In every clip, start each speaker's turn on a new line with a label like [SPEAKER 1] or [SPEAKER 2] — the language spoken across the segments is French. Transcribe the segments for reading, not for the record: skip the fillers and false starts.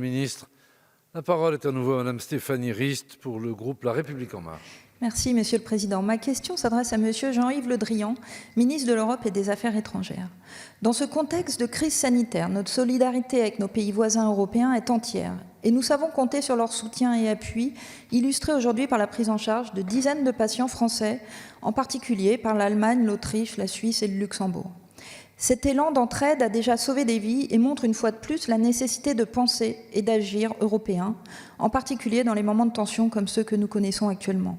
[SPEAKER 1] ministre. La parole est à nouveau à Mme Stéphanie Rist pour le groupe La République En Marche.
[SPEAKER 2] Merci, Monsieur le Président. Ma question s'adresse à Monsieur Jean-Yves Le Drian, ministre de l'Europe et des Affaires étrangères. Dans ce contexte de crise sanitaire, notre solidarité avec nos pays voisins européens est entière et nous savons compter sur leur soutien et appui, illustré aujourd'hui par la prise en charge de dizaines de patients français, en particulier par l'Allemagne, l'Autriche, la Suisse et le Luxembourg. Cet élan d'entraide a déjà sauvé des vies et montre une fois de plus la nécessité de penser et d'agir européen, en particulier dans les moments de tension comme ceux que nous connaissons actuellement.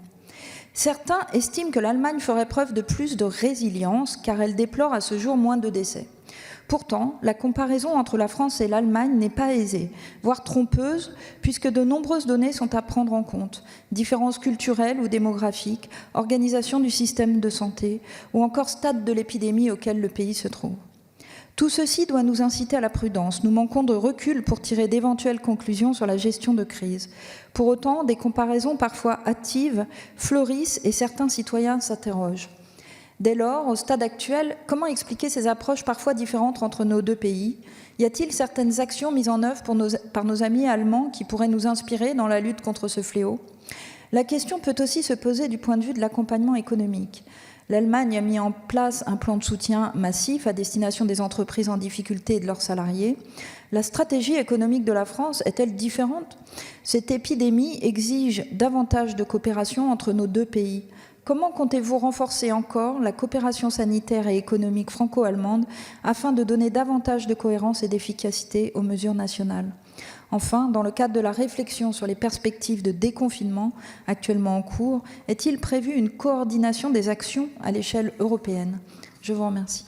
[SPEAKER 2] Certains estiment que l'Allemagne ferait preuve de plus de résilience car elle déplore à ce jour moins de décès. Pourtant, la comparaison entre la France et l'Allemagne n'est pas aisée, voire trompeuse, puisque de nombreuses données sont à prendre en compte. Différences culturelles ou démographiques, organisation du système de santé ou encore stade de l'épidémie auquel le pays se trouve. Tout ceci doit nous inciter à la prudence. Nous manquons de recul pour tirer d'éventuelles conclusions sur la gestion de crise. Pour autant, des comparaisons parfois hâtives fleurissent et certains citoyens s'interrogent. Dès lors, au stade actuel, comment expliquer ces approches parfois différentes entre nos deux pays? Y a-t-il certaines actions mises en œuvre par nos amis allemands qui pourraient nous inspirer dans la lutte contre ce fléau? La question peut aussi se poser du point de vue de l'accompagnement économique. L'Allemagne a mis en place un plan de soutien massif à destination des entreprises en difficulté et de leurs salariés. La stratégie économique de la France est-elle différente? Cette épidémie exige davantage de coopération entre nos deux pays. Comment comptez-vous renforcer encore la coopération sanitaire et économique franco-allemande afin de donner davantage de cohérence et d'efficacité aux mesures nationales? Enfin, dans le cadre de la réflexion sur les perspectives de déconfinement actuellement en cours, est-il prévu une coordination des actions à l'échelle européenne? Je vous remercie.